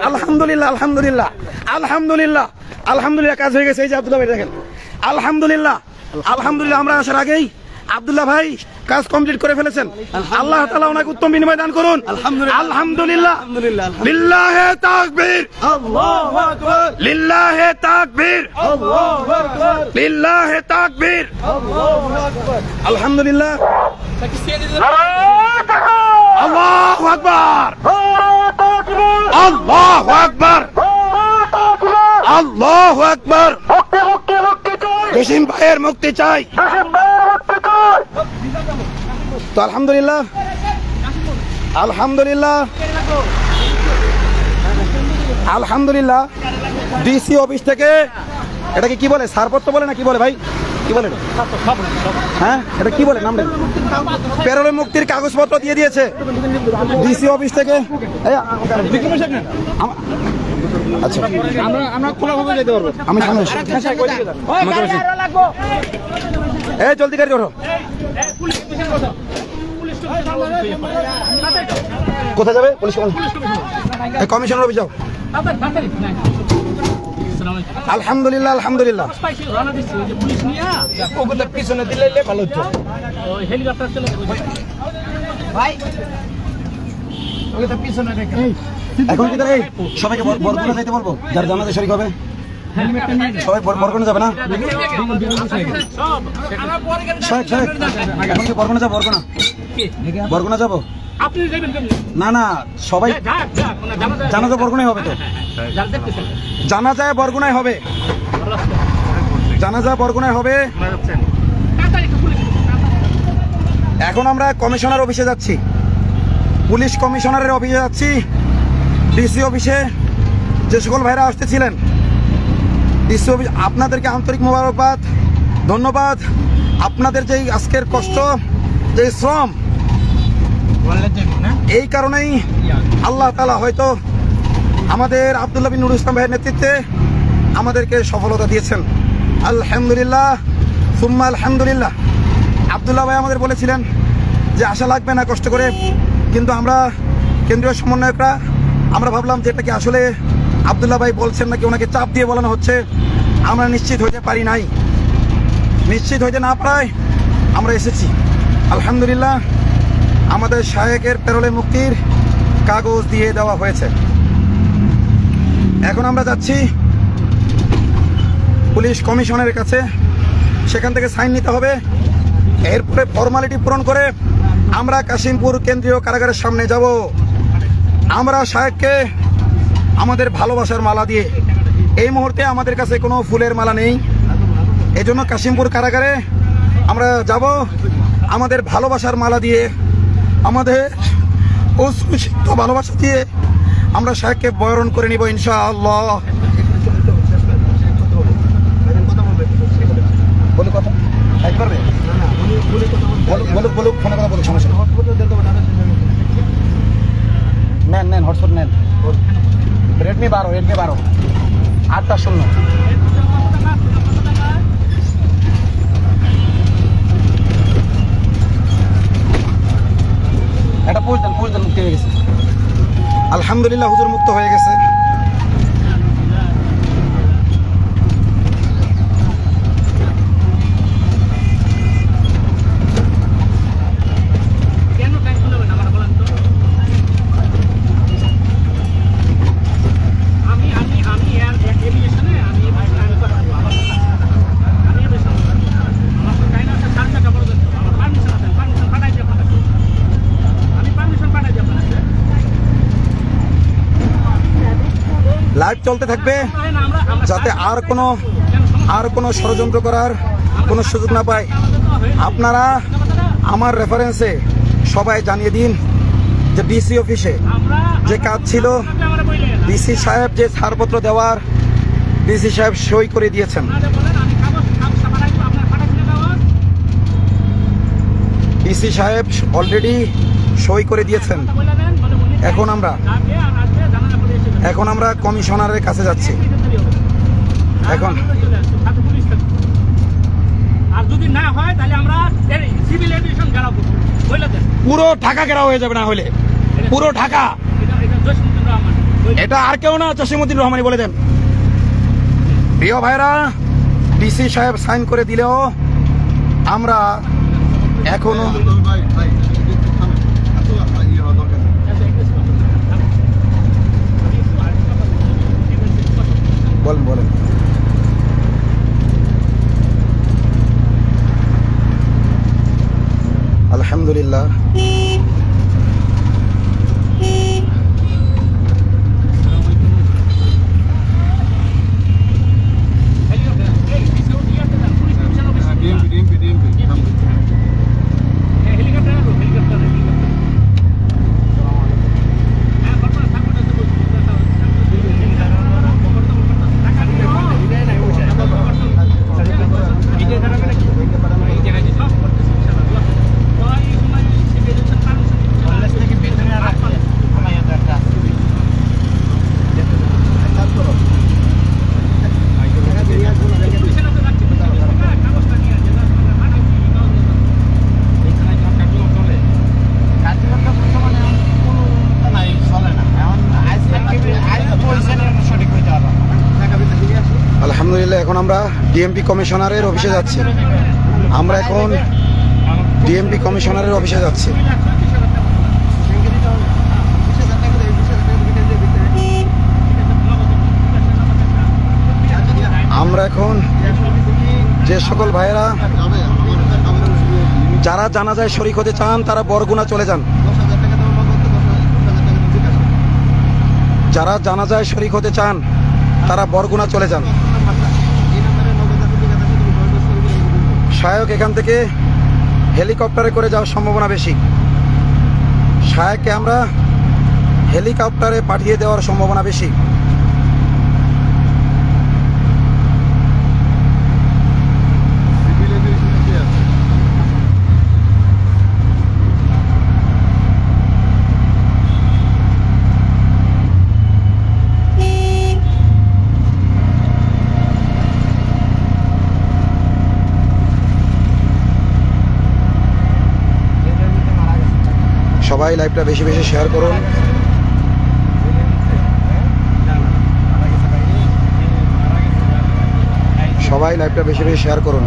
আলহামদুলিল্লাহ আলহামদুলিল্লাহ আলহামদুলিল্লাহ আলহামদুলিল্লাহ, কাজ হয়ে গেছে। এই যে আব্দুল্লাহ ভাই দেখেন, আলহামদুলিল্লাহ আলহামদুলিল্লাহ। আমরা আসার আগেই আব্দুল্লাহ ভাই কাজ কমপ্লিট করে ফেলেছেন। আল্লাহ তাআলা ওনাকে উত্তম বিনিময় দান করুন। আলহামদুলিল্লাহ লিল্লাহে তাকবীর, আল্লাহু আকবার, লিল্লাহে তাকবীর, আল্লাহু আকবার, লিল্লাহে তাকবীর, আল্লাহু আকবার। আলহামদুলিল্লাহ, আল্লাহু আকবার, আল্লাহু আকবার, আল্লাহু আকবার। জসিম ভাইয়ের মুক্তি চাই। তো আলহামদুলিল্লাহ আলহামদুলিল্লাহ আলহামদুলিল্লাহ, ডিসি অফিস থেকে এটাকে কি বলে, ছাড়পত্র বলে না কি বলে ভাই, কি বলে, হ্যাঁ এটা কি বলে, নাম পেরোলে মুক্তির কাগজপত্র দিয়ে দিয়েছে ডিসি অফিস থেকে। আচ্ছা আমরা খোলাভাবে যেতে পারবো। আমি সামনে এই জলদি গাড়ি করো। কোথায় যাবে? পুলিশ কমিশনার অফিস যাও। আলহামদুলিল্লাহ আলহামদুলিল্লাহ। পিছনে দিলে ভালো হতো। এখন কি তাহলে সবাইকে বরগুনা যাইতে বলবো, যার জানাতে শরীক হবে? সবাই বরগুনা যাবে না? এখন কি বরগুনা যাবো? বরগুনা যাবো না? না সবাই জানাজা বরগুনায় হবে তো, জানাজা বরগুনায় হবে, জানাজা বরগুনায় হবে। এখন আমরা কমিশনার অফিসে যাচ্ছি, পুলিশ কমিশনারের অফিসে যাচ্ছি, ডিসি অফিসে যে সকল ভাইরা আসতেছিলেন, ডিসি অফিস আপনাদেরকে আন্তরিক মোবারকবাদ, ধন্যবাদ। আপনাদের যে আজকের কষ্ট, যে শ্রম, এই কারণেই আল্লাহ তাআলা হয়তো আমাদের আব্দুল্লাহ বিন নুরুল ইসলাম ভাইয়ের নেতৃত্বে আমাদেরকে সফলতা দিয়েছেন। আলহামদুলিল্লাহ সুম্মা আলহামদুলিল্লাহ। আব্দুল্লাহ ভাই আমাদের বলেছিলেন যে আশা লাগবে না কষ্ট করে, কিন্তু আমরা কেন্দ্রীয় সমন্বয়করা আমরা ভাবলাম যে এটা কি আসলে আব্দুল্লাহ ভাই বলছেন নাকি ওনাকে চাপ দিয়ে বলানো হচ্ছে। আমরা নিশ্চিত হইতে পারি নাই, নিশ্চিত হইতে না পারায় আমরা এসেছি। আলহামদুলিল্লাহ আমাদের শায়েকের পেরোলে মুক্তির কাগজ দিয়ে দেওয়া হয়েছে। এখন আমরা যাচ্ছি পুলিশ কমিশনের কাছে, সেখান থেকে সাইন নিতে হবে। এরপরে ফর্মালিটি পূরণ করে আমরা কাশিমপুর কেন্দ্রীয় কারাগারের সামনে যাব। আমরা শায়েককে আমাদের ভালোবাসার মালা দিয়ে, এই মুহূর্তে আমাদের কাছে কোনো ফুলের মালা নেই, এজন্য কাশিমপুর কারাগারে আমরা যাব আমাদের ভালোবাসার মালা দিয়ে, আমাদের অশ্রুসিক্ত ভালোবাসা দিয়ে আমরা শায়েককে বরণ করে নিব ইনশাআল্লাহ। নেন হটস্পট নেন, রেডমি 12 8-0। এটা পোস্ট দেন মুক্তি হয়ে গেছে। আলহামদুলিল্লাহ হুজুর মুক্ত হয়ে গেছে। লাইভ চলতে থাকবে, যাতে আর কোনো ষড়যন্ত্র করার কোনো সুযোগ না পায়। আপনারা আমার রেফারেন্সে সবাই জানিয়ে দিন যে ডিসি অফিসে যে কাজ ছিল, ডিসি সাহেব যে ছাড়পত্র দেওয়ার, ডিসি সাহেব সই করে দিয়েছেন। ডিসি সাহেব অলরেডি সই করে দিয়েছেন। এখন আমরা কমিশনারের কাছে যাচ্ছি। এখন আর যদি না হয় তাহলে আমরা সিভিল এভিয়েশন ঘেরাও করব। পুরো ঢাকা ঘেরাও হয়ে যাবে, না হলে পুরো ঢাকা। এটা আর কেউ না, জসিমউদ্দিন রহমানি বলে দেন। প্রিয় ভাইরা, ডিসি সাহেব সাইন করে দিলেও আমরা এখনো বলেন আলহামদুলিল্লাহ। আলহামদুলিল্লাহ, এখন আমরা ডিএমপি কমিশনারের অফিসে যাচ্ছি। আমরা এখন যে সকল ভাইয়েরা যারা জানাজায় শরীক হতে চান তারা বরগুনা চলে যান। যারা জানাজায় শরীক হতে চান তারা বরগুনা চলে যান। শায়ক এখান থেকে হেলিকপ্টারে করে যাওয়ার সম্ভাবনা বেশি। শায়ককে আমরা হেলিকপ্টারে পাঠিয়ে দেওয়ার সম্ভাবনা বেশি। সবাই লাইভটা বেশি বেশি শেয়ার করুন। সবাই লাইভটা বেশি বেশি শেয়ার করুন।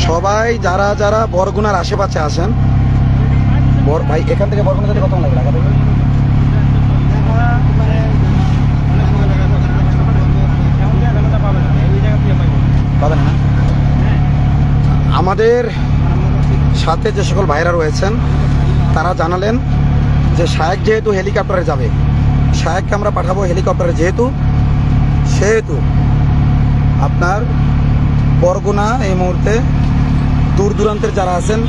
সবাই যারা যারা বরগুনার আশেপাশে আছেন, ভাই এখান থেকে বরগুনা যেতে কত লাগে? পাবেন না। আমাদের সাথে যে সকল ভাইরা রয়েছেন তারা জানালেন যে শায়েক যেহেতু হেলিকপ্টারে যাবে, শায়েককে আমরা পাঠাবো হেলিকপ্টারে, সেহেতু আপনার বরগুনা এই মুহূর্তে দূর দূরান্তের যারা আছেন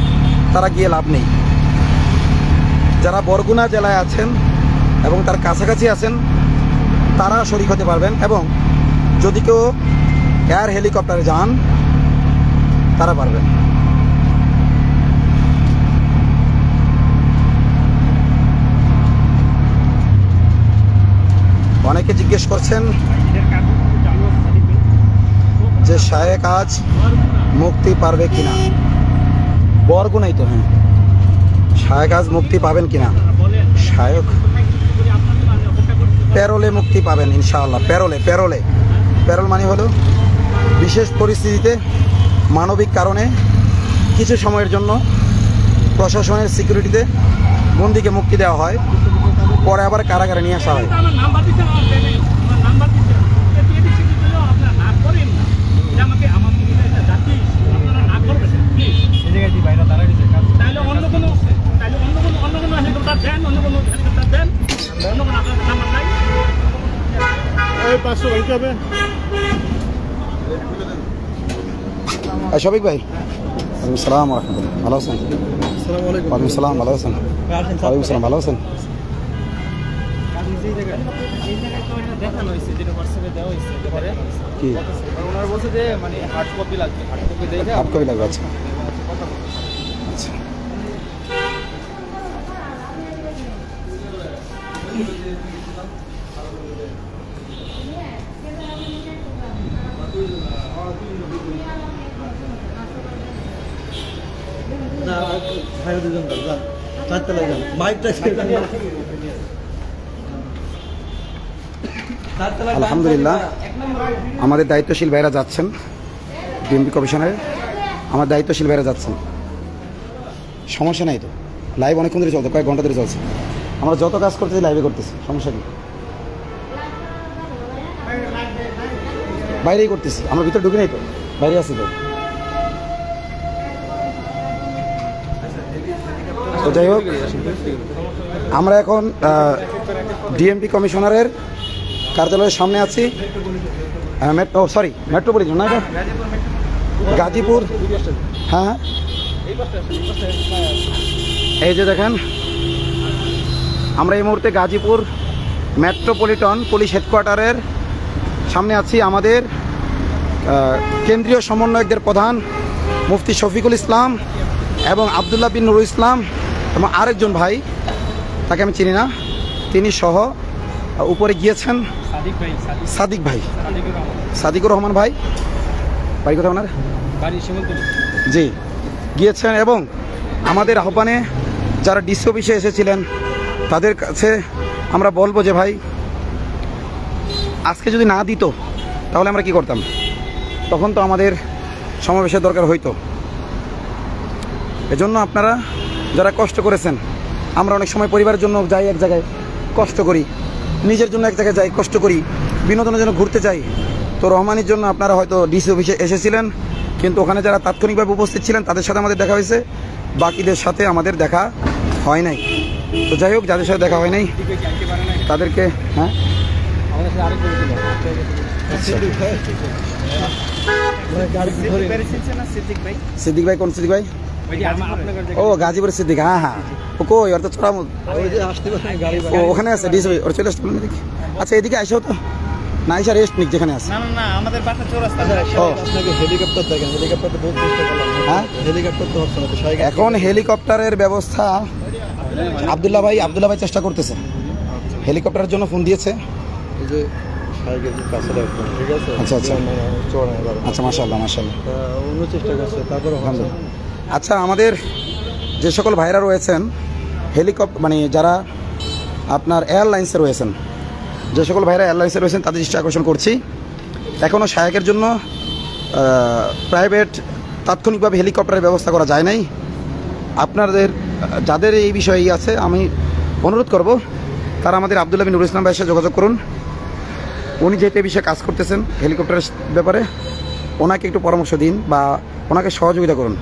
তারা গিয়ে লাভ নেই। যারা বরগুনা জেলায় আছেন এবং তার কাছাকাছি আছেন তারা শরীক হতে পারবেন, এবং যদি কেউ এয়ার হেলিকপ্টারে যান তারা পারবেন। অনেকে জিজ্ঞেস করছেন যে শায়েক আজ মুক্তি পারবে কিনা। বরগুনাই তো, হ্যাঁ, শায়েক আজ মুক্তি পাবেন কিনা। শায়েক প্যারোলে মুক্তি পাবেন ইনশাআল্লাহ। প্যারোল মানে হলো বিশেষ পরিস্থিতিতে মানবিক কারণে কিছু সময়ের জন্য প্রশাসনের সিকিউরিটিতে বন্দীকে মুক্তি দেওয়া হয়, পরে আবার কারাগারে নিয়ে আসা হয়। আমার নাম্বার দিচ্ছেন, আমার নাম্বার দিচ্ছেন, দিয়ে দিচ্ছি কিন্তু আপনারা না করেন না। এটা আমাকে এটা জাতি আপনারা না করবেন প্লিজ। এই জায়গায় দি বাইরে দাঁড়াই দিচ্ছে, তাহলে অন্য কোনো হেলিকপ্টার দেন, অন্য কোনো হেলিকপ্টার দেন, অন্য কোনো আপনার নাম্বার নাই। এই 500 ভাইতে হবে। শফিক ভাই, ওয়ালাইকুম আসসালাম ওয়া রাহমাতুল্লাহ, ভালো আছেন? আসসালামু আলাইকুম। ওয়ালাইকুম আসসালাম, ভালো আছেন? ওয়ালাইকুম আসসালাম, ভালো আছেন? কি ওনারা বলছে যে মানে হার্ড কপি লাগবে, হার্ড কপি দেখে হার্ড কপি লাগবে? আচ্ছা আচ্ছা। না ভাই দুজন যান, চারতে লাগেন মাইকটা আলহামদুলিল্লাহ, আমাদের দায়িত্বশীল ভাইরা যাচ্ছেন ডিএমপি কমিশনারে, আমার দায়িত্বশীল ভাইরা যাচ্ছেন, সমস্যা নাই তো। লাইভ অনেকক্ষণ ধরে চলছে, কয়েক ঘন্টা ধরে চলছে। আমরা যত কাজ করতেছি লাইভে করতেছি, সমস্যা কি? বাইরেই করতেছি, আমরা ভিতরে ঢুকি নাই তো, বাইরে আছি তো। তো যাই হোক, আমরা এখন ডিএমপি কমিশনারের কার্যালয়ের সামনে আছি। মেট্রোপলিটন না, এটা গাজীপুর। হ্যাঁ, এই যে দেখেন, আমরা এই মুহূর্তে গাজীপুর মেট্রোপলিটন পুলিশ হেডকোয়ার্টারের সামনে আছি। আমাদের কেন্দ্রীয় সমন্বয়কদের প্রধান মুফতি শফিকুল ইসলাম এবং আবদুল্লাহ বিন নুরুল ইসলাম এবং আরেকজন ভাই, তাকে আমি চিনি না, তিনি সহ উপরে গিয়েছেন। সাদিকুর রহমান ভাই, বাড়ি কোথায় ওনার? জি, গিয়েছেন। এবং আমাদের আহ্বানে যারা ডিসি অফিসে এসেছিলেন তাদের কাছে আমরা বলবো যে ভাই, আজকে যদি না দিত তাহলে আমরা কি করতাম? তখন তো আমাদের সমাবেশের দরকার হইতো। এজন্য আপনারা যারা কষ্ট করেছেন, আমরা অনেক সময় পরিবারের জন্য যাই এক জায়গায়, কষ্ট করি, নিজের জন্য এক জায়গায় যাই, কষ্ট করি, বিনোদনের জন্য ঘুরতে যাই। তো রহমানির জন্য আপনারা হয়তো ডিসি অফিসে এসেছিলেন, কিন্তু ওখানে যারা তাৎক্ষণিকভাবে উপস্থিত ছিলেন তাদের সাথে আমাদের দেখা হয়েছে, বাকিদের সাথে আমাদের দেখা হয় নাই। তো যাই হোক, যাদের সাথে দেখা হয় নাই তাদেরকে, হ্যাঁ সিদ্দিক ভাই, কোন সিদ্দিক ভাই? ও গাজীপুরের সিদ্দিক, হ্যাঁ হ্যাঁ। ও কই, ওর তো ছোড়া ও ওখানে আছে ডিসি, ওর চলে আসতে বলুন দেখি। আচ্ছা, এদিকে আইসাও তো না, আইসা রেস্ট নিক যেখানে আছে। আমাদের বাসা চৌরাস্তা। হেলিকপ্টার দেখেন, হেলিকপ্টার তো বহুত চেষ্টা করলাম, হ্যাঁ হেলিকপ্টার তো হচ্ছে না। এখন হেলিকপ্টারের ব্যবস্থা আবদুল্লাহ ভাই চেষ্টা করতেছে, হেলিকপ্টারের জন্য ফোন দিয়েছে। আচ্ছা আচ্ছা আচ্ছা, মাশাআল্লাহ মাশাআল্লাহ, চেষ্টা করছে। তারপর আচ্ছা, আমাদের যে সকল ভাইরা রয়েছেন হেলিকপ্টার, মানে যারা আপনার এয়ারলাইন্সে রয়েছেন, যে সকল ভাইরা এয়ারলাইন্সে রয়েছেন তাদের দৃষ্টি আকর্ষণ করছি, এখনও শায়েকের জন্য প্রাইভেট তাৎক্ষণিকভাবে হেলিকপ্টারের ব্যবস্থা করা যায় নাই। আপনাদের যাদের এই বিষয়ে আছে, আমি অনুরোধ করব তারা আমাদের আবদুল্লাহ বিন নুরুল ইসলাম ভাইয়ের সাথে যোগাযোগ করুন। উনি যেহেতু এই বিষয়ে কাজ করতেছেন হেলিকপ্টারের ব্যাপারে, ওনাকে একটু পরামর্শ দিন বা ওনাকে সহযোগিতা করুন।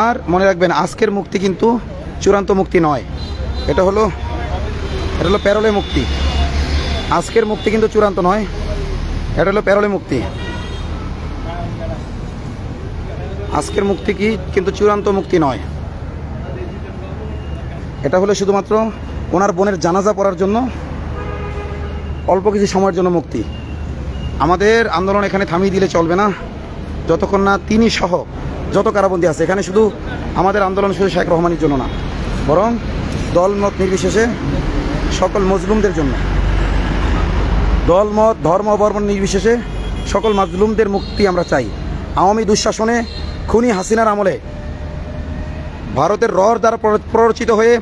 আর মনে রাখবেন, আজকের মুক্তি কিন্তু চূড়ান্ত মুক্তি নয়, এটা হলো প্যারোলে মুক্তি। আজকের মুক্তি কিন্তু চূড়ান্ত নয়, এটা হলো প্যারোলে মুক্তি। আজকের মুক্তি কিন্তু চূড়ান্ত মুক্তি নয়, এটা হলো শুধুমাত্র ওনার বোনের জানাজা পড়ার জন্য অল্প কিছু সময়ের জন্য মুক্তি। আমাদের আন্দোলন এখানে থামিয়ে দিলে চলবে না, যতক্ষণ না তিনি সহ যত কারাবন্দী আছে, এখানে শুধু আমাদের আন্দোলন শুধু শেখ রহমানের জন্য না, বরং দলমত নির্বিশেষে সকল মজলুমদের জন্য, দলমত ধর্ম বর্ণ নির্বিশেষে সকল মাজলুমদের মুক্তি আমরা চাই। আওয়ামী দুঃশাসনে খুনি হাসিনার আমলে ভারতের রর দ্বারা প্ররোচিত হয়ে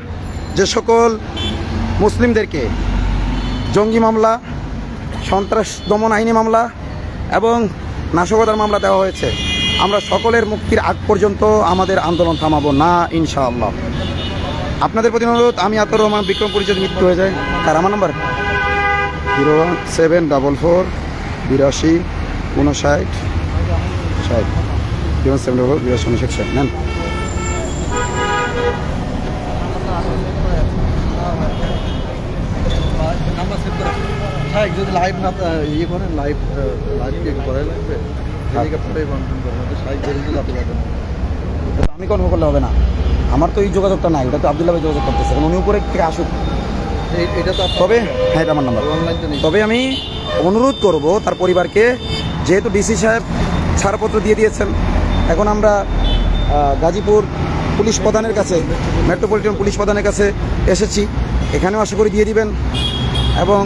যে সকল মুসলিমদেরকে জঙ্গি মামলা, সন্ত্রাস দমন আইনি মামলা এবং নাশকতার মামলা দেওয়া হয়েছে, আমরা সকলের মুক্তির আগ পর্যন্ত আমাদের আন্দোলন থামাবো না ইনশাআল্লাহ। আপনাদের প্রতি অনুরোধ, আমি আতর রহমান বিক্রমপুর যদি মৃত্যু হয়ে যায়, তার আমার নাম্বার 01744 82 59 60 01744 82 59 60 নেন। যদি লাইভ না ইয়ে করেন, লাইভ করাই লাগবে, আমি কনফার্ম করলে হবে না, আমার তো এই যোগাযোগটা নাই, ওটা তো আব্দুল্লাহ ভাই যোগাযোগ করতেছে, উনি উপরে থেকে আসুক। এটা তো তবে হ্যাঁ, এটা আমার নাম্বার। অনলাইন তো নেই। তবে আমি অনুরোধ করব তার পরিবারকে, যেহেতু ডিসি সাহেব ছাড়পত্র দিয়ে দিয়েছেন, এখন আমরা গাজীপুর পুলিশ প্রধানের কাছে, মেট্রোপলিটন পুলিশ প্রধানের কাছে এসেছি, এখানেও আশা করি দিয়ে দিবেন। এবং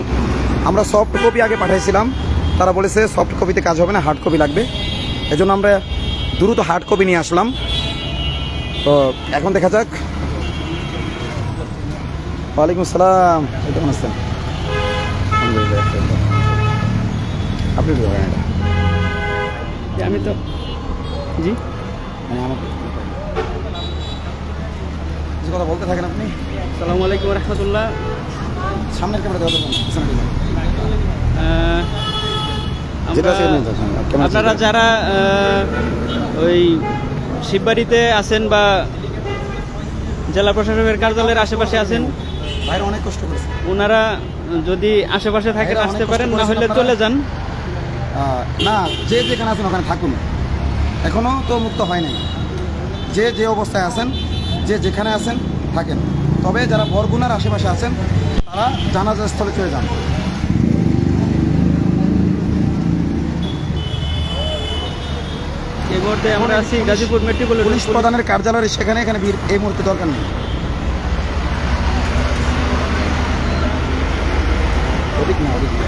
আমরা সফট কপি আগে পাঠিয়েছিলাম, তারা বলেছে সফট কপিতে কাজ হবে না, হার্ড কপি লাগবে, এজন্য আমরা দ্রুত হার্ড কপি নিয়ে আসলাম। তো এখন দেখা যাক। ওয়ালাইকুম আসসালাম, কেমন আছেন? আলহামদুলিল্লাহ। আপনি আমি তো জি মানে আমাকে কিছু কথা বলতে থাকেন আপনি। আসসালামু আলাইকুম রহমতুল্লাহ। সামনের ক্যামেরা দেওয়া আপনারা যারা ওই শিববাড়িতে আছেন বা জেলা প্রশাসকের কার্যালয়ের আশেপাশে আছেন, বাইরে অনেক কষ্ট করেছে ওনারা যদি আশেপাশে থাকেন বাইরে আসতে অনেক পারেন, কষ্ট না হলে করেছেন চলে যান। না, যে যেখানে আছেন ওখানে থাকুন, এখনও তো মুক্ত হয় নাই। যে যে অবস্থায় আছেন, যে যেখানে আছেন থাকেন। তবে যারা বরগুনার আশেপাশে আছেন তারা জানাজা স্থলে চলে যান। এই মুহূর্তে আমরা আছি গাজীপুর মেট্রোপলিটন পুলিশ প্রধানের কার্যালয়ের সেখানে, এখানে ভিড় এই মুহূর্তে দরকার নেই। ওদিক না, ওদিক না,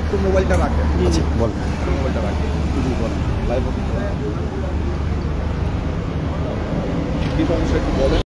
একটু মোবাইলটা রাখেন। আচ্ছা বল, মোবাইলটা রাখেন। জি বলেন। লাইভ কি সমস্যা একটু বলেন।